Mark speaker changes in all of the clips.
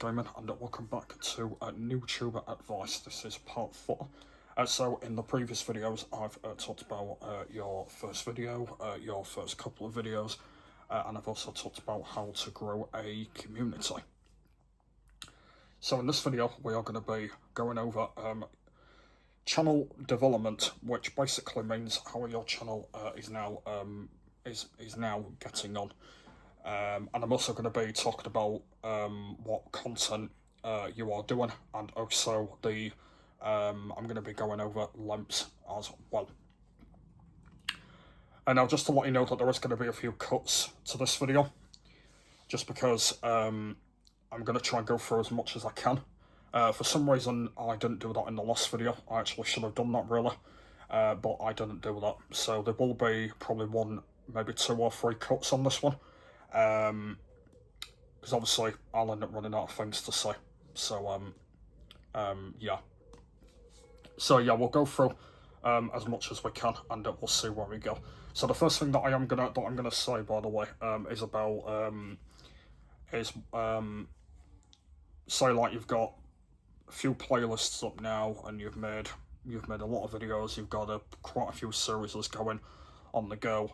Speaker 1: Gaming, and welcome back to NewTuber Advice. This is part 4. So in the previous videos I've talked about your first video, your first couple of videos, and I've also talked about how to grow a community. So in this video we are going to be going over channel development, which basically means how your channel is now getting on. And I'm also going to be talking about what content you are doing, and also I'm going to be going over lengths as well. And now, just to let you know that there is going to be a few cuts to this video, just because I'm going to try and go through as much as I can. For some reason I didn't do that in the last video. I actually should have done that really, but I didn't do that. So there will be probably one, maybe 2 or 3 cuts on this one. Because obviously I'll end up running out of things to say. So yeah. So yeah, we'll go through as much as we can, and we'll see where we go. So the first thing that I'm gonna say, by the way, is about say like you've got a few playlists up now, and you've made a lot of videos. You've got quite a few series going on the go.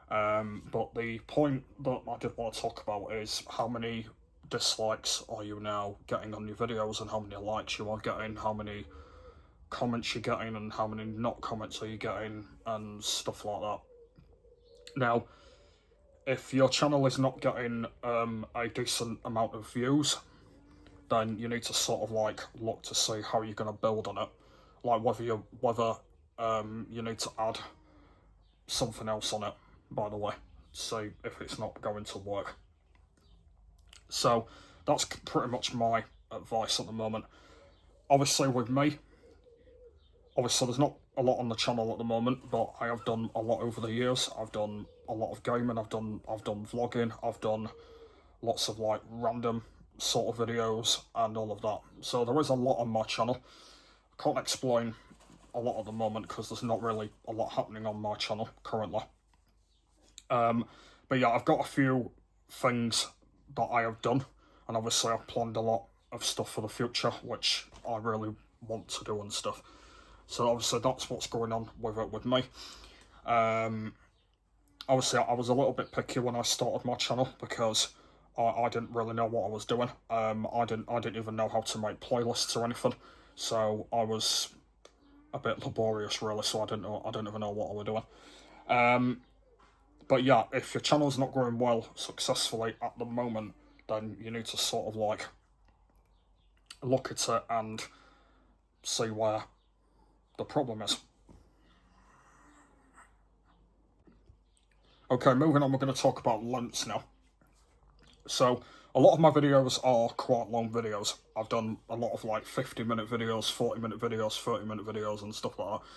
Speaker 1: But the point that I did want to talk about is how many dislikes are you now getting on your videos, and how many likes you are getting, how many comments you're getting, and how many not comments are you getting, and stuff like that. Now, if your channel is not getting a decent amount of views, then you need to sort of like look to see how you're going to build on it, like whether you need to add something else on it, by the way, see if it's not going to work. So that's pretty much my advice at the moment. Obviously with me, there's not a lot on the channel at the moment, but I have done a lot over the years. I've done a lot of gaming, I've done vlogging, I've done lots of like random sort of videos and all of that. So there is a lot on my channel. I can't explain a lot at the moment because there's not really a lot happening on my channel currently. But yeah, I've got a few things that I have done, and obviously I've planned a lot of stuff for the future, which I really want to do and stuff. So obviously that's what's going on with it with me. Obviously I was a little bit picky when I started my channel because I didn't really know what I was doing. I didn't even know how to make playlists or anything. So I was a bit laborious really, so I didn't even know what I was doing. But yeah, if your channel's not growing well successfully at the moment, then you need to sort of like look at it and see where the problem is. Okay, moving on, we're going to talk about lengths now. So a lot of my videos are quite long videos. I've done a lot of like 50-minute videos, 40-minute videos, 30-minute videos and stuff like that.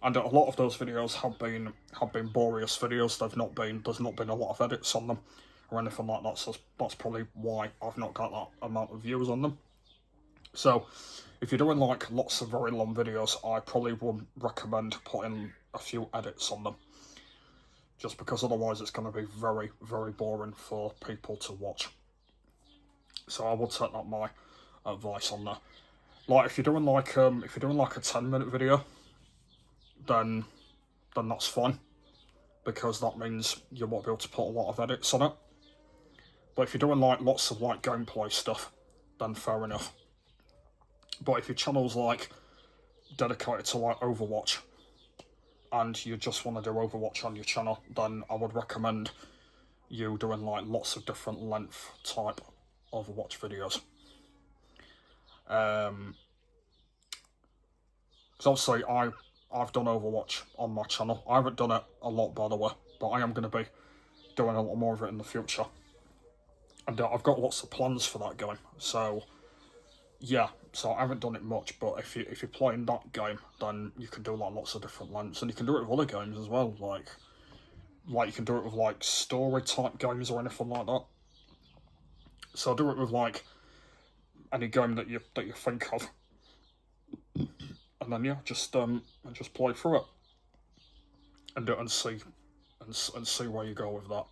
Speaker 1: And a lot of those videos have been boreous videos. There's not been a lot of edits on them or anything like that. So that's probably why I've not got that amount of views on them. So if you're doing like lots of very long videos, I probably wouldn't recommend putting a few edits on them, just because otherwise it's going to be very, very boring for people to watch. So I would take that my advice on that. Like if you're doing like a 10-minute video, then that's fine, because that means you won't be able to put a lot of edits on it. But if you're doing like lots of like gameplay stuff, then fair enough. But if your channel's like dedicated to like Overwatch, and you just want to do Overwatch on your channel, then I would recommend you doing like lots of different length type Overwatch videos. Because obviously I've done Overwatch on my channel. I haven't done it a lot, by the way, but I am going to be doing a lot more of it in the future. And I've got lots of plans for that game. So yeah, so I haven't done it much, but if you're playing that game, then you can do like lots of different lengths, and you can do it with other games as well. Like you can do it with like story type games or anything like that. So do it with like any game that you think of, and then yeah, just play through it and see where you go with that.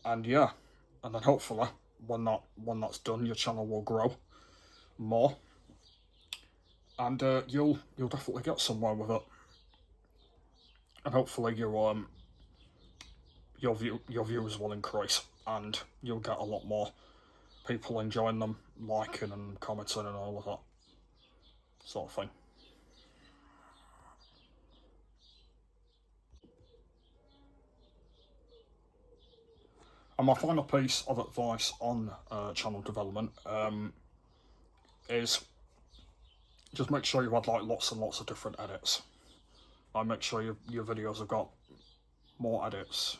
Speaker 1: And yeah, and then hopefully when that's done, your channel will grow more, and you'll definitely get somewhere with it, and hopefully your views will increase, and you'll get a lot more people enjoying them, liking and commenting and all of that sort of thing. And my final piece of advice on channel development is just make sure you add like lots and lots of different edits. Like make sure your videos have got more edits,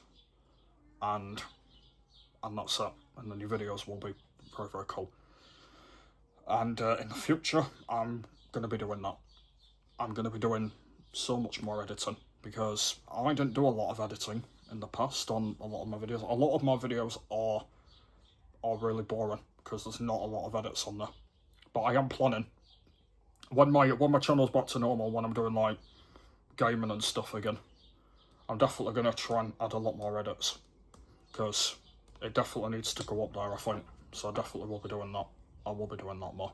Speaker 1: and that's it. And then your videos will be very, very cool. And in the future, I'm going to be doing that. I'm going to be doing so much more editing, because I didn't do a lot of editing in the past on a lot of my videos. A lot of my videos are really boring because there's not a lot of edits on there. But I am planning, when my channel's back to normal, when I'm doing like gaming and stuff again, I'm definitely going to try and add a lot more edits, because it definitely needs to go up there, I think. So I definitely will be doing that. I will be doing that more.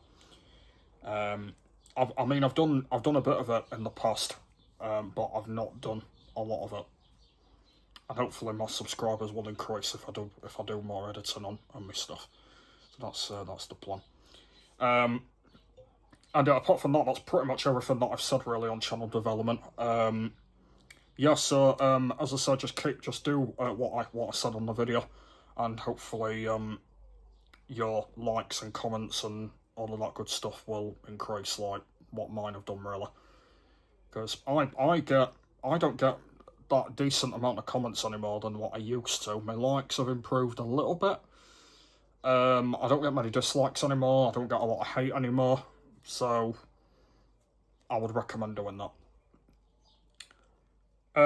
Speaker 1: I mean, I've done a bit of it in the past, but I've not done a lot of it. And hopefully my subscribers will increase if I do more editing on my stuff. So that's the plan. And apart from that, that's pretty much everything that I've said really on channel development. Yeah, so as I said, just do what I said on the video, and hopefully your likes and comments and all of that good stuff will increase, like what mine have done really. Because I don't get that decent amount of comments anymore than what I used to. My likes have improved a little bit. I don't get many dislikes anymore. I don't get a lot of hate anymore. So I would recommend doing that.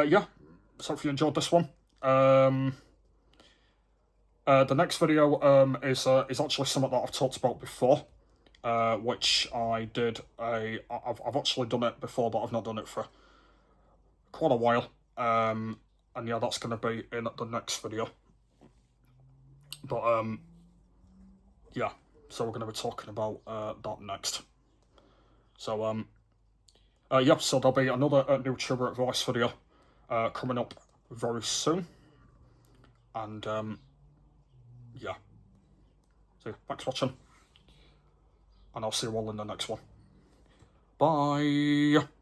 Speaker 1: Yeah, so if you enjoyed this one. The next video is actually something that I've talked about before, which I've actually done it before, but I've not done it for quite a while. And yeah, that's going to be in the next video. But yeah, so we're going to be talking about that next. So yeah, so there'll be another NewTuber Advice video coming up very soon. And yeah, so thanks for watching, and I'll see you all in the next one. Bye.